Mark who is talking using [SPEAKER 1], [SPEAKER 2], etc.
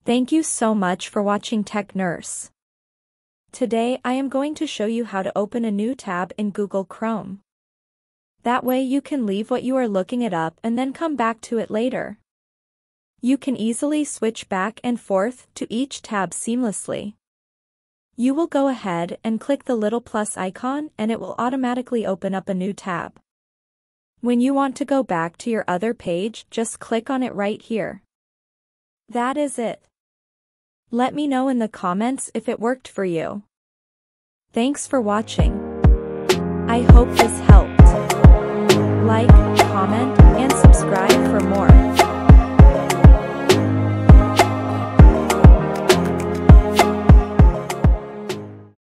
[SPEAKER 1] Thank you so much for watching Tech Nurse. Today I am going to show you how to open a new tab in Google Chrome. That way you can leave what you are looking it up and then come back to it later. You can easily switch back and forth to each tab seamlessly. You will go ahead and click the little plus icon and it will automatically open up a new tab. When you want to go back to your other page, just click on it right here. That is it. Let me know in the comments if it worked for you. Thanks for watching. I hope this helped. Like, comment, and subscribe for more.